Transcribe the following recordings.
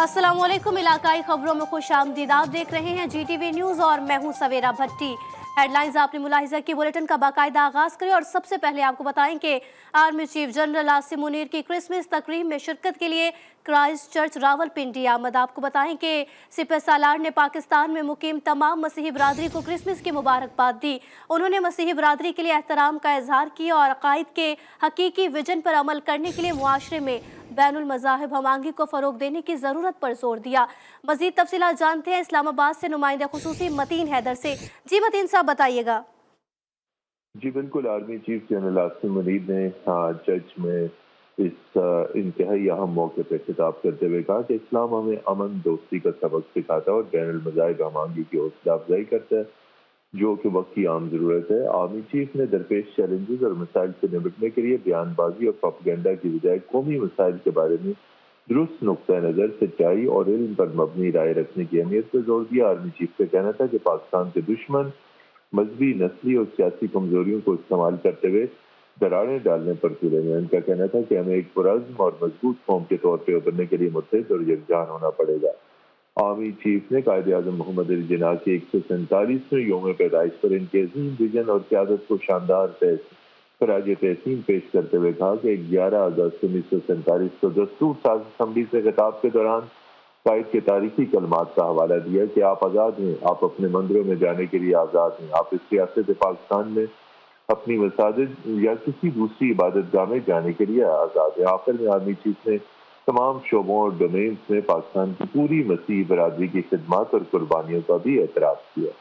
अस्सलामुअलैकुम। इलाकाई खबरों में खुश आमदीद। आप देख रहे हैं GTV न्यूज़ और मैं हूं सवेरा भट्टी। हेडलाइंस आपने मुलाहिजा की। बुलेटिन का बाकायदा आगाज करें और सबसे पहले आपको बताएं कि army chief general Asim Munir की क्रिसमस तकरीब में शिरकत के लिए क्राइस्ट चर्च रावलपिंडी आमद। आपको बताएं कि सिपह सालार ने पाकिस्तान में मुकीम तमाम मसीही बरादरी को क्रिसमस की मुबारकबाद दी। उन्होंने मसीही बरादरी के लिए एहतराम का इजहार किया और अकायद के हकीकी विजन पर अमल करने के लिए मुआशरे में बैनुल मज़ाहिब हमांगी को फ़रोग देने की ज़रूरत पर जोर दिया। मज़ीद तफसीलात जानते हैं इस्लामाबाद से नुमाइंदा खुसूसी मतीन हैदर से। जी मतीन साहब बताइएगा। जी बिल्कुल, army chief general Asim Munir ने चर्च में इस इंतहाई अहम मौके पर खिताब करते हुए कहा कि इस्लाम हमें अमन दोस्ती का सबक सिखाता है और बैनुल मज़ाहिब हमांगी की हौसला अफजाई करता है, जो कि वक्त की आम जरूरत है। आर्मी चीफ ने दरपेश चैलेंजेस और मसाइल से निपटने के लिए बयानबाजी और प्रोपेगेंडा की बजाय कौमी मसाइल के बारे में दुरुस्त नुक्ता नज़र, सच्चाई और इल्म पर मबनी राय रखने की अहमियत पर जोर दिया। आर्मी चीफ का कहना था कि पाकिस्तान के दुश्मन मजहबी, नस्ली और सियासी कमजोरियों को इस्तेमाल करते हुए दरारें डालने पर तुले हैं। उनका कहना था कि हमें एक पुरअज़्म और मजबूत कौम के तौर पर उभरने के लिए मुत्तहिद और यकजान होना पड़ेगा। आर्मी चीफ ने कायद-ए-आज़म मोहम्मद अली जिन्ना के 147वें यौम पैदाइश पर इनके अज़ीम विजन और क़यादत को शानदार खराज तहसीन पेश करते हुए कहा कि 11 अगस्त 1947 को दस्तूर साज़ असम्बली से खिताब के दौरान कायद के तारीखी कलमात का हवाला दिया कि आप आज़ाद हैं, आप अपने मंदिरों में जाने के लिए आज़ाद हैं, आप इस सियासत पाकिस्तान में अपनी मसाजिद या किसी दूसरी इबादत गाह में जाने के लिए आज़ाद है। आखिर में आर्मी चीफ ने तमाम शोबों और डोमेन्स में पाकिस्तान की पूरी मसीही बरादरी की खिदमत और कुर्बानियों का भी एतराफ़ किया।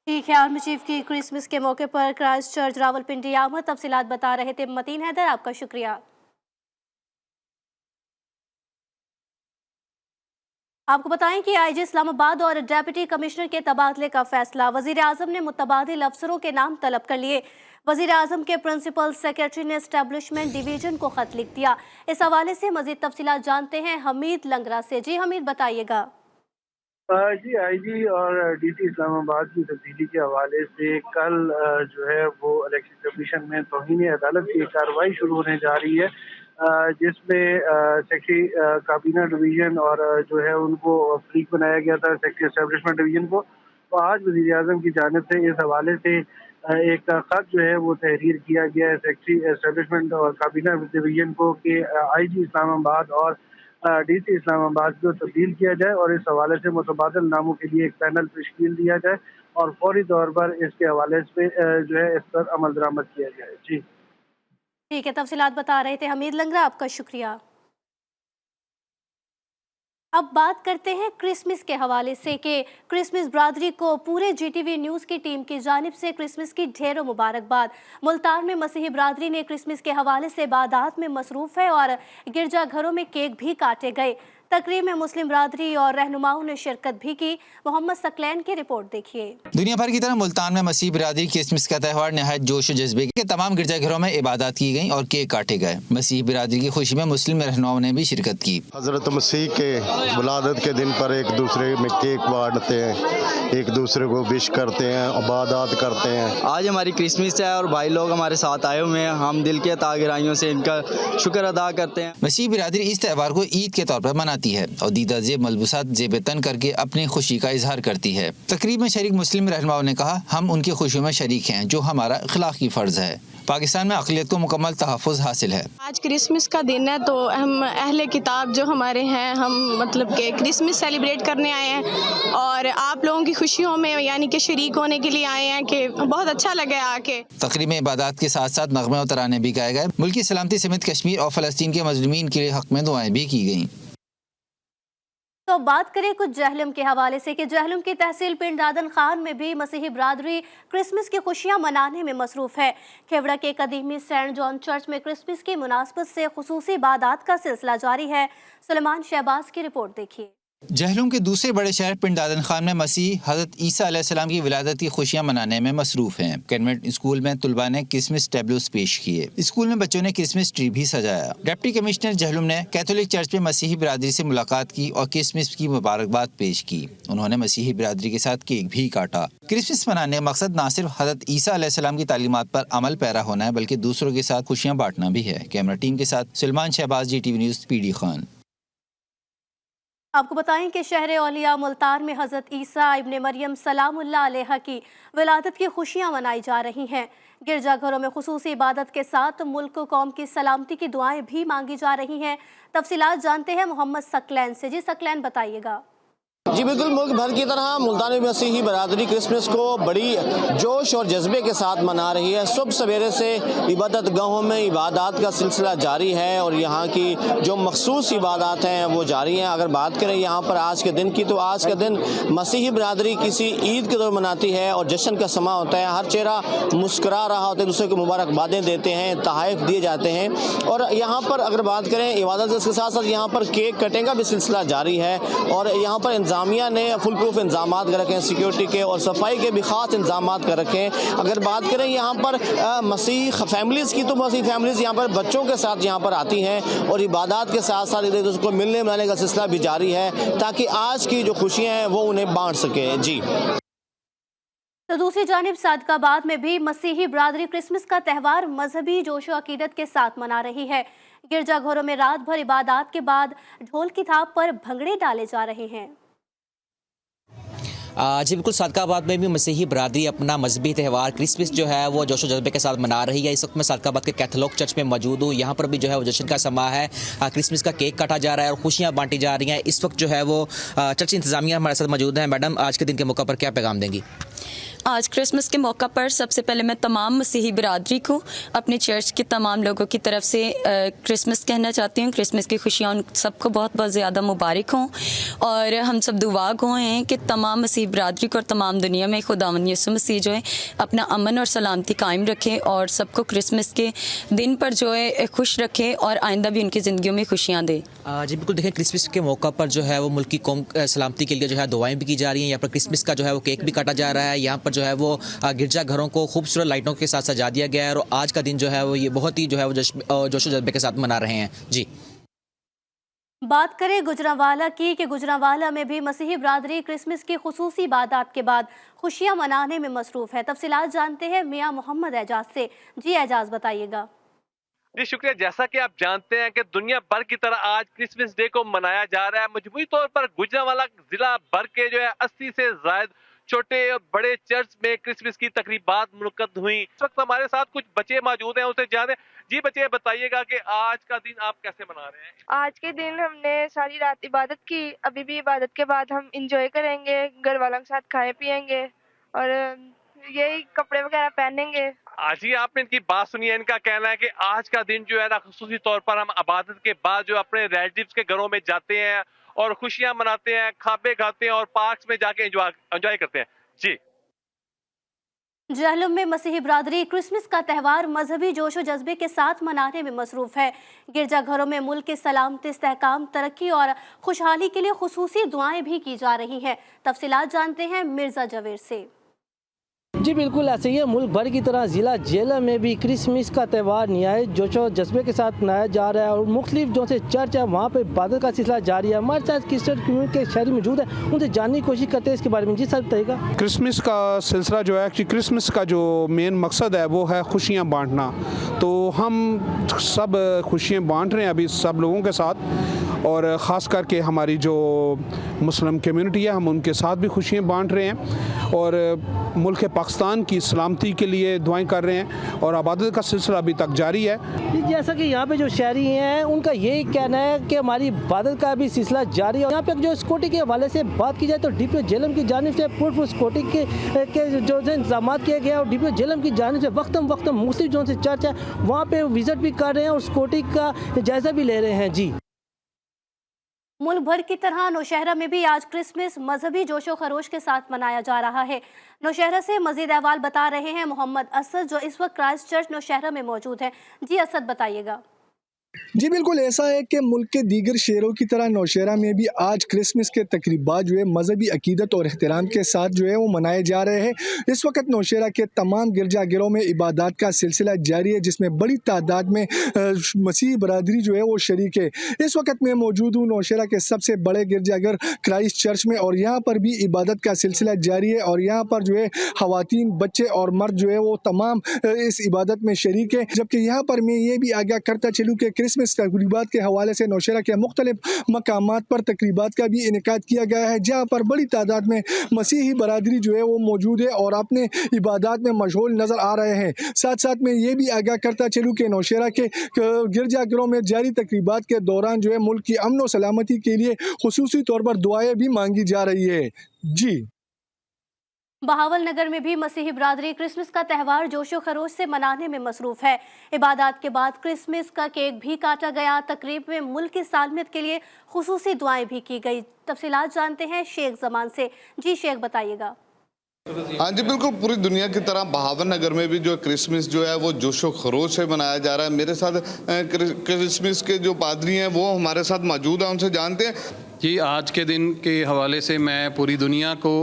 ठीक है, आर्मी चीफ की क्रिसमस के मौके पर क्राइस्ट चर्च रावलपिंडी आमद। तफसीलात बता रहे थे मतीन हैदर, आपका शुक्रिया। आपको बताएं कि IG इस्लामाबाद और डेप्यूटी कमिश्नर के तबादले का फैसला। वजीर आजम ने मुतबादिल अफसरों के नाम तलब कर लिए। वजीर आजम के प्रिंसिपल सेक्रेटरी ने एस्टेब्लिशमेंट डिवीजन को खत लिख दिया। इस हवाले से मजीद तफसीलात जानते हैं हमीद लंगरा से। जी हमीद बताइएगा। जी IG और DC इस्लामाबाद की तब्दीली के हवाले से कल जो है वो इलेक्शन कमीशन में तौहीन अदालत की कार्रवाई शुरू होने जा रही है, जिसमें सेक्रेटरी काबीना डिवीजन और जो है उनको फ्रीक बनाया गया था, सेक्रेटरी एस्टेब्लिशमेंट डिवीजन को। तो आज वज़ीर आज़म की जानिब से इस हवाले से एक खत जो है वो तहरीर किया गया है सेक्रेटरी एस्टेब्लिशमेंट और काबीना डिवीजन को कि IG इस्लामाबाद और DC इस्लामाबाद को तब्दील किया जाए और इस हवाले से मुतबादल नामों के लिए एक पैनल तश्कील दिया जाए और फौरी तौर पर इसके हवाले से जो है इस पर अमल दरामद किया जाए। जी ठीक है, तफसीलात बता रहे थे हमीद लंगरा, आपका शुक्रिया। अब बात करते हैं क्रिसमस के हवाले से कि क्रिसमस बरादरी को पूरे GTV न्यूज़ की टीम की जानिब से क्रिसमस की ढेरों मुबारकबाद। मुल्तान में मसीही बरादरी ने क्रिसमस के हवाले से इबादत में मसरूफ़ है और गिरजा घरों में केक भी काटे गए। तकरीब में मुस्लिम बरादरी और रहनुमाओं ने शिरकत भी की। मोहम्मद सकलैन की रिपोर्ट देखिए। दुनिया भर की तरह मुल्तान में मसीह बिरादरी क्रिसमस का त्यौहार नहायत जोश और जज्बे के तमाम गिरजाघरों में इबादत की गई और केक काटे गए। मसीह बिरादरी की खुशी में मुस्लिम रहनुमाओं ने भी शिरकत की। हजरत मसीह के विलादत के दिन पर एक दूसरे में केक बांटते हैं, एक दूसरे को विश करते हैं, इबादत करते हैं। आज हमारी क्रिसमस है और भाई लोग हमारे साथ आए हुए हैं। हम दिल के तागराइयों से इनका शुक्र अदा करते हैं। मसीह बिरादरी इस त्यौहार को ईद के तौर पर मनाती है और दीदा जेब मलबूसात जेब तन करके अपनी खुशी का इजहार करती है। तकरीब में शरीक मुस्लिम रहनुमाओं ने कहा, हम उनकी खुशियों में शरीक हैं जो हमारा अखलाकी फर्ज है। पाकिस्तान में अक़लियत को मुकम्मल तहफ़्फ़ुज़ हासिल है। आज क्रिसमस का दिन है तो हम अहले किताब जो हमारे हैं, हम मतलब कि क्रिसमस सेलिब्रेट करने आए हैं और आप लोगों की खुशियों में यानी कि शरीक होने के लिए आए हैं कि बहुत अच्छा लगा आके। तकरीब में इबादत के साथ साथ नग़मे और तराने भी गाए गए। मुल्की सलामती समेत कश्मीर और फ़लस्तीन के मज़लूमीन के हक़ में दुआएं भी की गईं। तो बात करें कुछ जहलम के हवाले से कि जहलम की तहसील पिंड दादन खान में भी मसीही बरादरी क्रिसमस की खुशियां मनाने में मसरूफ़ है। खेवड़ा के कदीमी सेंट जॉन चर्च में क्रिसमस की मुनासबत से खुसूसी इबादत का सिलसिला जारी है। सुलेमान शहबाज की रिपोर्ट देखिए। जहलम के दूसरे बड़े शहर पिंड दादन खान में मसीह हज़रत ईसा अलैहिस्सलाम की विलादत की खुशियां मनाने में मसरूफ़ हैं। कन्वेंट स्कूल में तुलबा ने क्रिसमस टैब्लोस पेश किए। स्कूल में बच्चों ने क्रिसमस ट्री भी सजाया। डिप्टी कमिश्नर जहलम ने कैथोलिक चर्च में मसीही बिरादरी से मुलाकात की और क्रिसमस की मुबारकबाद पेश की। उन्होंने मसीही बिरादरी के साथ केक भी काटा। क्रिसमस मनाने का मकसद न सिर्फ हज़रत ईसा अलैहिस्सलाम की तालीमात पर अमल पैरा होना है बल्कि दूसरों के साथ खुशियाँ बांटना भी है। कैमरा टीम के साथ Suleman Shahbaz, GTV news, PD Khan. आपको बताएं कि शहर औलिया मुल्तान में हज़रत ईसा इब्न मरियम सलामुल्लाह अलैहा की विलादत की खुशियां मनाई जा रही हैं। गिरजाघरों में खुसूसी इबादत के साथ मुल्क कौम की सलामती की दुआएं भी मांगी जा रही हैं। तफसीलात जानते हैं मोहम्मद सकलैन से। जी सकलैन, बताइएगा। जी बिल्कुल, मुल्क भर की तरह मुल्तानी मसीही बरादरी क्रिसमस को बड़ी जोश और जज्बे के साथ मना रही है। सुबह सवेरे से इबादत गाहों में इबादत का सिलसिला जारी है और यहाँ की जो मखसूस इबादत हैं वो जारी हैं। अगर बात करें यहाँ पर आज के दिन की, तो आज का दिन मसीही बरादरी किसी ईद के दौर मनाती है और जश्न का समा होता है। हर चेहरा मुस्करा रहा होता है, दूसरे को मुबारकबादें देते हैं, तहाइफ दिए जाते हैं। और यहाँ पर अगर बात करें इबादत के साथ साथ यहाँ पर केक कटिंग का भी सिलसिला जारी है और यहाँ पर इंतजामिया ने फुल प्रूफ इंतजाम कर रखे हैं, सिक्योरिटी के और सफाई के भी खास इंतजाम कर रखे हैं। अगर बात करें यहाँ पर मसीह फैमिलीज़ की, तो मसीह फैमिलीज़ यहाँ पर बच्चों के साथ यहाँ पर आती हैं और इबादत के साथ साथ एक दूसरे को मिलने मिलाने का सिलसिला भी जारी है ताकि आज की जो खुशियाँ हैं वो उन्हें बांट सकें। जी, तो दूसरी जानिब सादकाबाद में भी मसीही बरादरी क्रिसमस का त्यौहार मजहबी जोशो अकीदत के साथ मना रही है। गिरजाघरों में रात भर इबादत के बाद ढोल की थाप पर भंगड़े डाले जा रहे हैं। जी बिल्कुल, सादकाबाद में भी मसीही बरादरी अपना मजहबी त्यौहार क्रिसमस जो है वो जोशो जज्बे के साथ मना रही है। इस वक्त मैं सादकाबाद के कैथोलिक चर्च में मौजूद हूँ। यहाँ पर भी जो है वो जश्न का समा है। क्रिसमस का केक काटा जा रहा है और खुशियाँ बांटी जा रही हैं। इस वक्त जो है वो चर्च इंतजामिया हमारे साथ मौजूद हैं। मैडम, आज के दिन के मौके पर क्या पैगाम देंगी? आज क्रिसमस के मौका पर सबसे पहले मैं तमाम मसीही बरादरी को अपने चर्च के तमाम लोगों की तरफ से क्रिसमस कहना चाहती हूँ। क्रिसमस की खुशियाँ उन सबको बहुत बहुत ज़्यादा मुबारक हों और हम सब दुआ गो हैं कि तमाम मसीही बरादरी को और तमाम दुनिया में खुदावंद यीशु मसीह जो है अपना अमन और सलामती कायम रखे और सबको क्रिसमस के दिन पर जो है खुश रखे और आइंदा भी उनकी ज़िंदगियों में खुशियाँ दे। जी बिल्कुल, देखें क्रिसमस के मौका पर जो है वो मुल्क की कौम सलामती के लिए जो है दुआएं भी की जा रही हैं। यहाँ पर क्रिसमस का जो है वो केक भी काटा जा रहा है। यहाँ पर जो है वो गिरजा घरों को खूबसूरत लाइटों के साथ सजा दिया गया है और आज का दिन जो है वो ये बहुत ही जो है वो जोशो जज्बे के साथ मना रहे हैं। जी, बात करें गुजरांवाला की कि गुजरांवाला में भी मसीही बरादरी क्रिसमस की खुसूसी इबादत के बाद खुशियां मनाने में मसरूफ है। तफसीलात जानते हैं मियां मोहम्मद एजाज से। जी एजाज, बताइएगा। जी शुक्रिया। जैसा कि आप जानते हैं कि दुनिया भर की तरह आज क्रिसमस डे को मनाया जा रहा है। मजमूई तौर पर गुजरांवाला जिला भर के जो है 80 से ज्यादा छोटे और बड़े चर्च में क्रिसमस की तकरीबात मुनक्कद हुई। इस वक्त हमारे साथ कुछ बच्चे मौजूद हैं, उनसे जाने। जी बच्चे, बताइएगा कि आज का दिन आप कैसे मना रहे हैं? आज के दिन हमने सारी रात इबादत की। अभी भी इबादत के बाद हम इंजॉय करेंगे, घर वालों के साथ खाए पिएंगे और यही कपड़े वगैरह पहनेंगे। आज ही आपने इनकी बात सुनी है। इनका कहना है कि आज का दिन जो है ना खुसूसी तौर पर हम इबादत के बाद जो अपने रिलेटिव्स के घरों में जाते हैं और खुशियां मनाते हैं, खाबे खाते हैं और पार्क्स में जाके एंजॉय करते हैं। जी, जहलम में मसीही बरादरी क्रिसमस का त्यौहार मजहबी जोशो जज्बे के साथ मनाने में मसरूफ है। गिरजाघरों में मुल्क के सलामती, इस्तेहकाम, तरक्की और खुशहाली के लिए खुसूसी दुआएं भी की जा रही हैं। तफसीलात जानते हैं मिर्जा जवेर से। जी बिल्कुल, ऐसे ही है। मुल्क भर की तरह ज़िला जेलम में भी क्रिसमस का त्यौहार नहायत जोशो जज्बे के साथ मनाया जा रहा है और मुख्तलिफ जो से चर्च है वहाँ पर इबादत का सिलसिला जारी है। हमारे साथ क्रिश्चियन कम्युनिटी के शहरी मौजूद है, उनसे जानने की कोशिश करते हैं इसके बारे में। जी सर, बताइएगा। क्रिसमस का सिलसिला जो है, क्रिसमस का जो मेन मकसद है वो है खुशियाँ बाँटना। तो हम सब खुशियाँ बाँट रहे हैं अभी सब लोगों के साथ और ख़ास करके हमारी जो मुस्लिम कम्युनिटी है हम उनके साथ भी खुशियाँ बाँट रहे हैं और मुल्क पाकिस्तान की सलामती के लिए दुआएं कर रहे हैं और इबादत का सिलसिला अभी तक जारी है। जैसा कि यहाँ पे जो शहरी हैं उनका यही कहना है कि हमारी इबादत का भी सिलसिला जारी है। यहाँ पे जो सिक्योरिटी के हवाले से बात की जाए तो डीपीओ जेलम की जानिब से पूर्ण सिक्योरिटी के जो इंतजाम किए गए और डीपीओ जेलम की जानिब से वक्तम मुख्तलिफ जो से चर्च है वहाँ पे विजिट भी कर रहे हैं और सिक्योरिटी का जायजा भी ले रहे हैं। जी, मुल्क भर की तरह नौशहरा में भी आज क्रिसमस मजहबी जोशो खरोश के साथ मनाया जा रहा है। नौशहरा से मजीद अहवाल बता रहे हैं मोहम्मद असद, जो इस वक्त क्राइस्ट चर्च नौशहरा में मौजूद है। जी असद, बताइएगा। जी बिल्कुल, ऐसा है कि मुल्क के दीगर शहरों की तरह नौशहरा में भी आज क्रिसमस के तकरीबात जो है मजहबी अकीदत और एहतराम के साथ जो है वो मनाए जा रहे हैं। इस वक्त नौशहरा के तमाम गिरजाघरों में इबादत का सिलसिला जारी है, जिसमें बड़ी तादाद में मसीही बरादरी जो है वो शरीक है। इस वक्त मैं मौजूद हूँ नौशहरा के सबसे बड़े गिरजाघर क्राइस्ट चर्च में और यहाँ पर भी इबादत का सिलसिला जारी है और यहाँ पर जो है ख़वातीन, बच्चे और मर्द जो है वो तमाम इस इबादत में शरीक है। जबकि यहाँ पर मैं ये भी आगाह करता चलूँ कि क्रिसमस तकरीबात के हवाले से नौशहरा के मुख्तलिफ मकामात पर तकरीबात का भी इनेकाद किया गया है, जहाँ पर बड़ी तादाद में मसीही बरादरी जो है वो मौजूद है और अपने इबादत में मशगूल नज़र आ रहे हैं। साथ साथ में ये भी आगाह करता चलूँ कि नौशहरा के गिरजाघरों में जारी तकरीबात के दौरान जो है मुल्क की अमन और सलामती के लिए खुसूसी तौर पर दुआएं भी मांगी जा रही है। जी। बहावल नगर में भी मसीही बरादरी क्रिसमस का त्यौहार जोशो खरोश से मनाने में मसरूफ है। इबादत के बाद क्रिसमस का केक भी काटा गया। तकरीब में मुल्क की सालमियत के लिए खुसूसी दुआएं भी की गई। तफसीलात जानते हैं शेख जमान से। जी शेख, बताइएगा। हाँ जी, बिल्कुल पूरी दुनिया की तरह बहावल नगर में भी जो क्रिसमस जो है वो जोशो खरोश से मनाया जा रहा है। मेरे साथ क्रिसमस के जो पादरी हैं वो हमारे साथ मौजूद हैं, उनसे जानते हैं। जी, आज के दिन के हवाले से मैं पूरी दुनिया को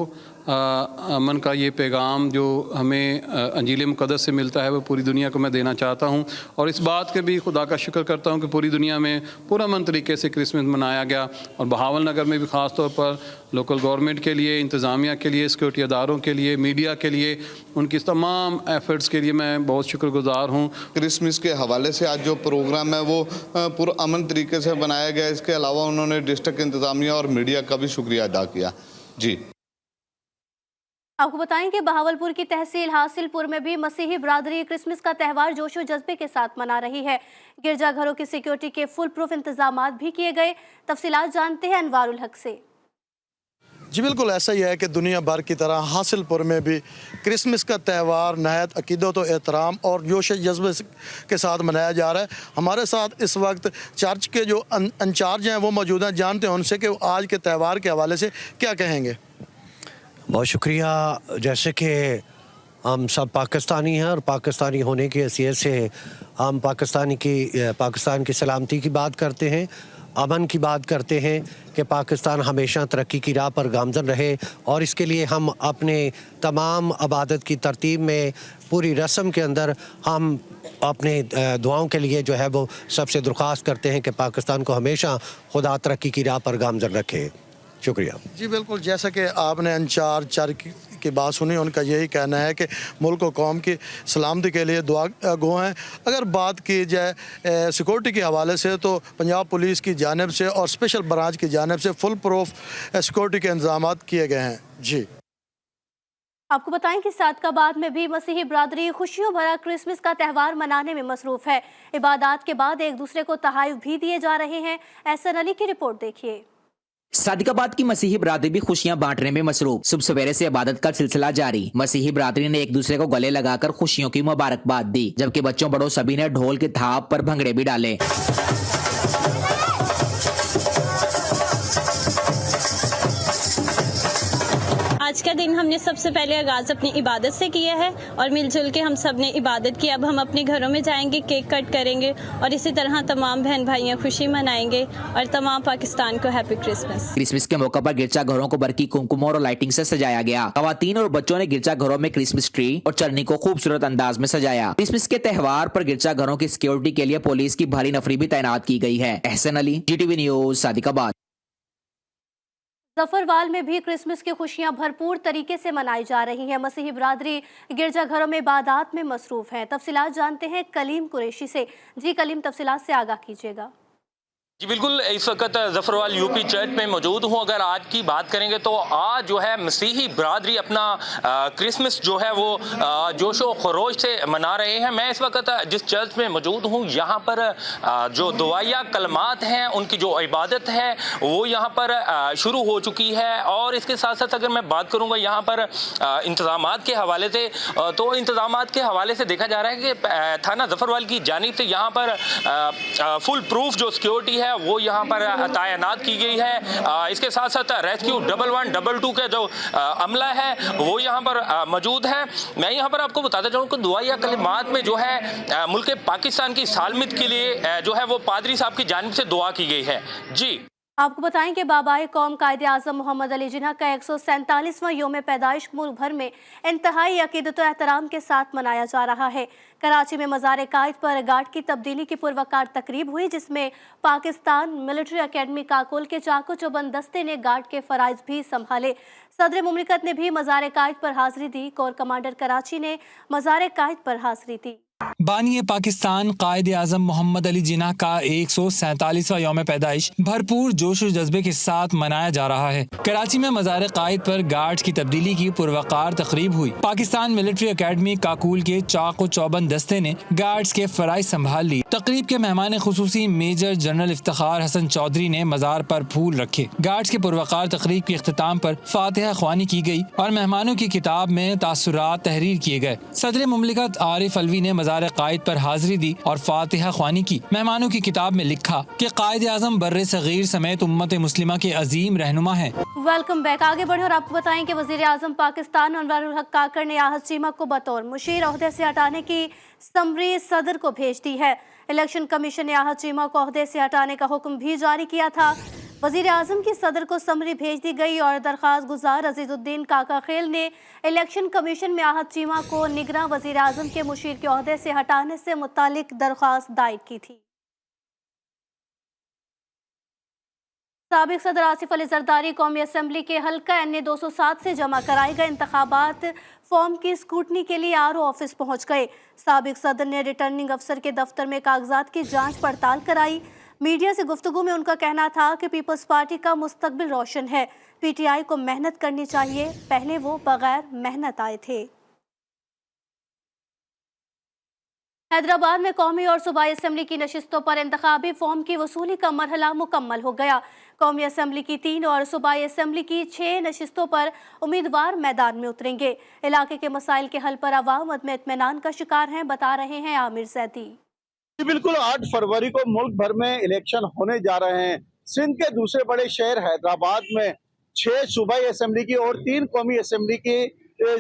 अमन का ये पैगाम जो हमें अंजील मुक़द्दस से मिलता है वो पूरी दुनिया को मैं देना चाहता हूँ, और इस बात के भी खुदा का शुक्र करता हूँ कि पूरी दुनिया में पुरअमन तरीके से क्रिसमस मनाया गया। और बहावल नगर में भी ख़ास तौर पर लोकल गवर्नमेंट के लिए, इंतज़ामिया के लिए, सिक्योरिटी अदारों के लिए, मीडिया के लिए, उनकी तमाम एफ़र्ट्स के लिए मैं बहुत शुक्रगुज़ार हूँ। क्रिसमस के हवाले से आज जो प्रोग्राम है वो पुरअमन तरीके से बनाया गया। इसके अलावा उन्होंने डिस्ट्रिक्ट इंतज़ामिया और मीडिया का भी शुक्रिया अदा किया। जी, आपको बताएं कि बहावलपुर की तहसील हासिलपुर में भी मसीही बरादरी क्रिसमस का त्यौहार जोशो जज्बे के साथ मना रही है। गिरजाघरों की सिक्योरिटी के फुल प्रूफ इंतजाम भी किए गए। तफसीलात जानते हैं अनवारुल हक से। जी बिल्कुल ऐसा ही है कि दुनिया भर की तरह हासिलपुर में भी क्रिसमस का त्यौहार नहायत अकीदत और एहतराम और जोश जज्बे के साथ मनाया जा रहा है। हमारे साथ इस वक्त चर्च के जो इंचार्ज हैं वो मौजूद हैं। जानते हैं उनसे कि आज के त्यौहार के हवाले से क्या कहेंगे। बहुत शुक्रिया। जैसे कि हम सब पाकिस्तानी हैं और पाकिस्तानी होने की हैसियत से हम पाकिस्तान की सलामती की बात करते हैं, अमन की बात करते हैं कि पाकिस्तान हमेशा तरक्की की राह पर गामजन रहे, और इसके लिए हम अपने तमाम इबादत की तरतीब में पूरी रस्म के अंदर हम अपने दुआओं के लिए जो है वो सबसे दरख्वास्त करते हैं कि पाकिस्तान को हमेशा खुदा तरक्की की राह पर गामजन रखे। शुक्रिया। जी बिल्कुल, जैसा कि आपने इंचार्ज चर्च की बात सुनी, उनका यही कहना है कि मुल्क और कौम की सलामती के लिए दुआ गो हैं। अगर बात की जाए सिक्योरिटी के हवाले से तो पंजाब पुलिस की जानिब से और स्पेशल ब्रांच की जानिब से फुल प्रूफ सिक्योरिटी के इंतजाम किए गए हैं। जी, आपको बताएं कि सादकाबाद में भी मसीही बरादरी खुशियों भरा क्रिसमस का त्यौहार मनाने में मसरूफ है। इबादत के बाद एक दूसरे को तोहफे भी दिए जा रहे हैं। एहसन अली की रिपोर्ट देखिए। सादिकाबाद की मसीही बरादरी भी खुशियां बांटने में मसरूफ। सुबह सवेरे से इबादत का सिलसिला जारी। मसीही बरादरी ने एक दूसरे को गले लगाकर खुशियों की मुबारकबाद दी, जबकि बच्चों बड़ों सभी ने ढोल की थाप पर भंगड़े भी डाले। आज का दिन हमने सबसे पहले आगाज अपनी इबादत से किया है और मिलजुल के हम सब ने इबादत की। अब हम अपने घरों में जाएंगे, केक कट करेंगे और इसी तरह तमाम बहन भाइयां खुशी मनाएंगे और तमाम पाकिस्तान को हैप्पी क्रिसमस। क्रिसमस के मौके पर गिरजा घरों को बरकी कुमकुम और लाइटिंग से सजाया गया। खवातीन और बच्चों ने गिरजा घरों में क्रिसमस ट्री और चरनी को खूबसूरत अंदाज में सजाया। क्रिसमस के त्यौहार पर गिरजा घरों की सिक्योरिटी के लिए पुलिस की भारी नफरी भी तैनात की गई है। Ehsan Ali, GTV news, Sadiqabad. जफरवाल में भी क्रिसमस की खुशियां भरपूर तरीके से मनाई जा रही हैं। मसीही बरादरी गिरजाघरों में इबादत में मसरूफ है। तफसीलात जानते हैं कलीम कुरैशी से। जी कलीम, तफसीलात से आगाह कीजिएगा। जी बिल्कुल, इस वक्त जफरवाल यूपी चर्च में मौजूद हूँ। अगर आज की बात करेंगे तो आज जो है मसीही बरादरी अपना क्रिसमस जो है वो जोशो खरोश से मना रहे हैं। मैं इस वक्त जिस चर्च में मौजूद हूँ यहाँ पर जो दुआया कलमात हैं, उनकी जो इबादत है वो यहाँ पर शुरू हो चुकी है। और इसके साथ साथ अगर मैं बात करूँगा यहाँ पर इंतज़ामात के हवाले से, तो इंतज़ामात के हवाले से देखा जा रहा है कि थाना जफरवाल की जानिब से यहाँ पर फुल प्रूफ जो सिक्योरिटी है वो यहाँ पर तैनात की गई है। इसके साथ साथ रेस्क्यू 112 का जो अमला है वो यहाँ पर मौजूद है। मैं यहाँ पर आपको बताता चाहूँ कि दुआया कलिमात में जो है मुल्क पाकिस्तान की सालमियत के लिए जो है वो पादरी साहब की जानिब से दुआ की गई है। जी, आपको बताएं कि बाबाए कौम कायदे आज़म मोहम्मद अली जिन्ना का 147वां योम पैदाइश मुल्क भर में इंतहाई अकीदत और एहतराम के साथ मनाया जा रहा है। कराची में मज़ार कायद पर गार्ड की तब्दीली की पुरवकार तकरीब हुई, जिसमें पाकिस्तान मिलिट्री अकेडमी काकोल के चाको चौबंद दस्ते ने गार्ड के फ़राइज़ भी संभाले। सदर मुमलिकत ने भी मज़ार कायद पर हाज़िरी दी। कोर कमांडर कराची ने मज़ार कायद पर हाज़िरी दी। बानी पाकिस्तान कायद आज़म मोहम्मद अली जिन्ना का 147वां यौम पैदाइश भरपूर जोश और जज्बे के साथ मनाया जा रहा है। कराची में मज़ार कायद पर गार्ड्स की तब्दीली की पुरवकार तकरीब हुई। पाकिस्तान मिलिट्री अकेडमी काकूल के चाक व चौबंद दस्ते ने गार्ड्स के फराइज संभाल ली। तकरीब के मेहमान खुसूसी मेजर जनरल इफ्तिखार हसन चौधरी ने मज़ार पर फूल रखे। गार्ड्स के पुरवकार तकरीब के इख्तिताम पर फातिहा ख्वानी की गई और मेहमानों की किताब में तासुरात तहरीर किए गए। सदर मुमलिकत आरिफ अलवी ने मज़ार कायद पर हाजिरी दी और फातिहा ख्वानी की। मेहमानों की किताब में लिखा कि कायद आज़म बर्रे सगीर समेत उम्मत मुस्लिमा के अजीम रहनुमा हैं। Welcome back. आगे बढ़े और आपको बताएं कि वज़ीर आज़म पाकिस्तान अनवरुल हक काकड़ ने आहत चीमा को बतौर मुशीर ओहदे से हटाने की समरी सदर को भेज दी है। इलेक्शन कमीशन ने आहत चीमा को ओहदे से हटाने का हुक्म भी जारी किया था। वज़ीर आज़म की सदर को समरी भेज दी गई और दरख्वास्त गुजार अजीजुद्दीन काका खेल ने इलेक्शन कमीशन में आहत चीमा को निगरां वज़ीर आज़म के मुशीर के ओहदे से हटाने से मुतालिक दरख्वास्त दायर की थी। साबिक सदर आसिफ अली जरदारी कौमी असम्बली के हल्का NA 207 से जमा कराए गए इंतखाबात फॉर्म की स्क्रूटनी के लिए RO ऑफिस पहुंच गए। साबिक सदर ने रिटर्निंग अफसर के दफ्तर में कागजात की जांच पड़ताल कराई। मीडिया से गुफ्तगू में उनका कहना था कि पीपल्स पार्टी का मुस्तकबिल रोशन है। PTI को मेहनत करनी चाहिए, पहले वो बगैर मेहनत आए थे। हैदराबाद में कौमी और सूबाई असम्बली की नशिस्तों पर इंतखाबी फॉर्म की वसूली का मरहला मुकम्मल हो गया। कौमी असम्बली की 3 और सूबाई असम्बली की 6 नशिस्तों पर उम्मीदवार मैदान में उतरेंगे। इलाके के मसाइल के हल पर अवाम अदम इत्मीनान का शिकार हैं, बता रहे हैं आमिर जैदी। बिल्कुल 8 फरवरी को मुल्क भर में इलेक्शन होने जा रहे हैं। सिंध के दूसरे बड़े शहर हैदराबाद में 6 सूबाई असम्बली की और 3 कौमी असम्बली की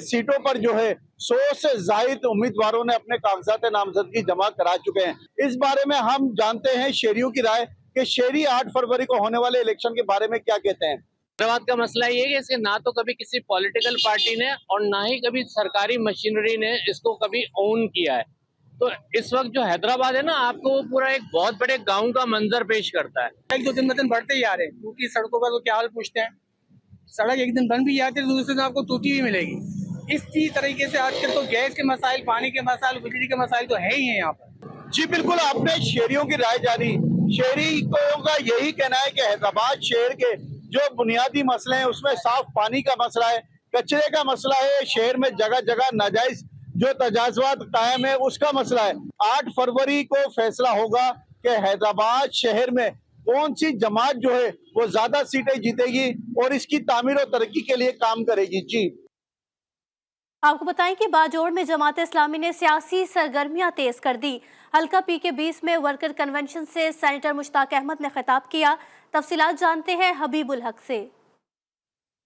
सीटों पर जो है 100 से जायद उम्मीदवारों ने अपने कागजात नामजदगी जमा करा चुके हैं। इस बारे में हम जानते हैं शहरियों की राय कि शहरी 8 फरवरी को होने वाले इलेक्शन के बारे में क्या कहते हैं। हैदराबाद का मसला ये है कि इसके ना तो कभी किसी पॉलिटिकल पार्टी ने और ना ही कभी सरकारी मशीनरी ने इसको कभी ओन किया है। तो इस वक्त जो हैदराबाद है ना, आपको पूरा एक बहुत बड़े गांव का मंजर पेश करता है। एक 2 दिन ब दिन बढ़ते ही आ रहे हैं, क्योंकि सड़कों पर तो क्या हाल पूछते हैं। सड़क एक दिन बंद भी जाती है, दूसरे दिन आपको टूटी भी मिलेगी। इसी तरीके से आजकल तो गैस के मसाइल, पानी के मसाइल, बिजली के मसाइल तो है ही है यहाँ पर। जी बिल्कुल, आपने शहरियों की राय जानी। शहरी का यही कहना है कि हैदराबाद शहर के जो बुनियादी मसले हैं उसमें साफ पानी का मसला है, कचरे का मसला है, शहर में जगह जगह नाजायज जो तजाज़ुआत कायम है उसका मसला है। 8 फरवरी को फैसला होगा कि हैदराबाद शहर में कौन सी जमात जो है वो ज्यादा सीटें जीतेगी और इसकी तामीर और तरक्की के लिए काम करेगी। जी आपको बताएं कि बाजोड़ में जमात इस्लामी ने सियासी सरगर्मियां तेज कर दी। हल्का PK-20 में वर्कर कन्वेंशन से सेनेटर मुश्ताक अहमद ने खिताब किया। तफसीलात जानते हैं हबीबुल हक से।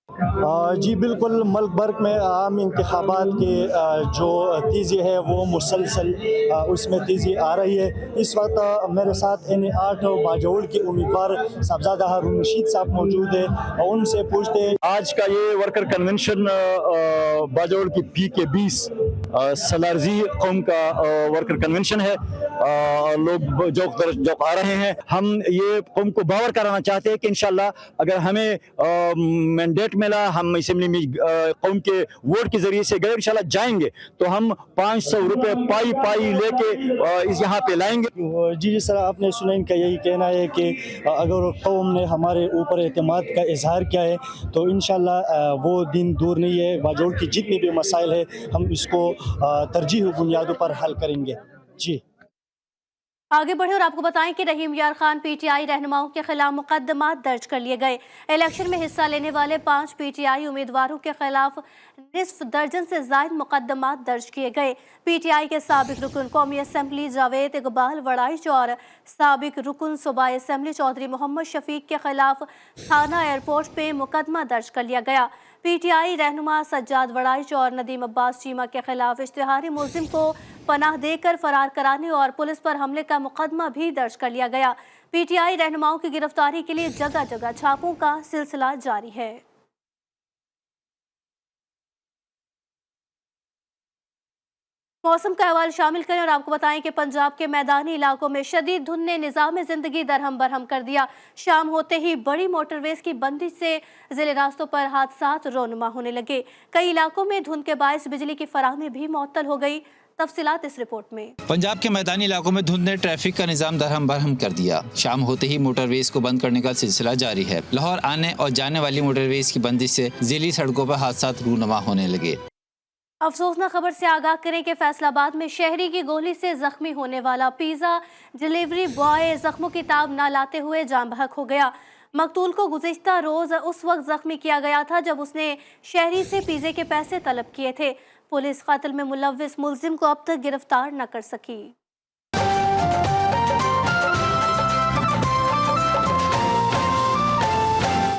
जी बिल्कुल, मुल्क भर में आम इंतखाबात के जो तेज़ी है वो मुसलसल उसमें तेज़ी आ रही है। इस वक्त मेरे साथ NA 8 बाजोड़ के उम्मीदवार साहबजादा हारून रशीद साहब मौजूद है और उनसे पूछते हैं आज का ये वर्कर कन्वेंशन बाजोड़ की PK-20 सलारजी कौम का वर्कर कन्वेंशन है। लोग जो आ रहे हैं, हम ये कौम को बावर कराना चाहते हैं कि इंशाल्लाह अगर हमें मैंडेट मिला, हम असेंबली में कौम के वोट के जरिए से गए, इंशाल्लाह जाएंगे तो हम 500 रुपये पाई लेके इस यहाँ पे लाएंगे। जी सर, आपने सुना, इनका यही कहना है कि अगर कौम ने हमारे ऊपर एतमाद का इजहार किया है तो इंशाल्लाह वो दिन दूर नहीं है। बाजोड़ की जितनी भी मसाइल है हम इसको तरजीही बुनियादों पर हल करेंगे। जी आगे बढ़े और आपको बताएं कि रहीम यार खान PTI रहनुमाओं के खिलाफ मुकदमा दर्ज कर लिए गए। इलेक्शन में हिस्सा लेने वाले 5 PTI उम्मीदवारों के खिलाफ निस्फ दर्जन से ज्यादा मुकदमा दर्ज किए गए। PTI के साबिक रुकन कौमी असम्बली जावेद इकबाल वड़ाइच और साबिक रुकन सूबाई असम्बली चौधरी मोहम्मद शफीक के खिलाफ थाना एयरपोर्ट पे मुकदमा दर्ज कर लिया गया। PTI रहनुमा सज्जाद वड़ाइच और नदीम अब्बास चीमा के खिलाफ इश्तिहारी मुलजिम को पनाह देकर फरार कराने और पुलिस पर हमले का मुकदमा भी दर्ज कर लिया गया। PTI रहनुमाओं की गिरफ्तारी के लिए जगह जगह छापों का सिलसिला जारी है। मौसम का अहवाल शामिल करें और आपको बताएं कि पंजाब के मैदानी इलाकों में शदीद धुंध ने निज़ाम ज़िंदगी दरहम बरहम कर दिया। शाम होते ही बड़ी मोटरवेज की बंदिश से ज़िले रास्तों पर हादसात रोनुमा होने लगे। कई इलाकों में धुंध के बायस बिजली की फराहमी भी मुअत्तल हो गई। तफसीलात इस रिपोर्ट में। पंजाब के मैदानी इलाकों में धुंध ने ट्रैफिक का निजाम दरहम बरहम कर दिया। शाम होते ही मोटरवेज को बंद करने का सिलसिला जारी है। लाहौर आने और जाने वाली मोटरवेज की बंदिश से ज़िली सड़कों पर हादसा रूनमा होने लगे। अफसोसनाक खबर से आगाह करें कि फैसलाबाद में शहरी की गोली से जख्मी होने वाला पिज़्ज़ा डिलीवरी बॉय जख्मों की ताब न लाते हुए जान बहक हो गया। मकतूल को गुज़िश्ता रोज़ उस वक्त जख्मी किया गया था जब उसने शहरी से पिज़्ज़े के पैसे तलब किए थे। पुलिस कत्ल में मुलव्विस मुलजिम को अब तक गिरफ्तार न कर सकी।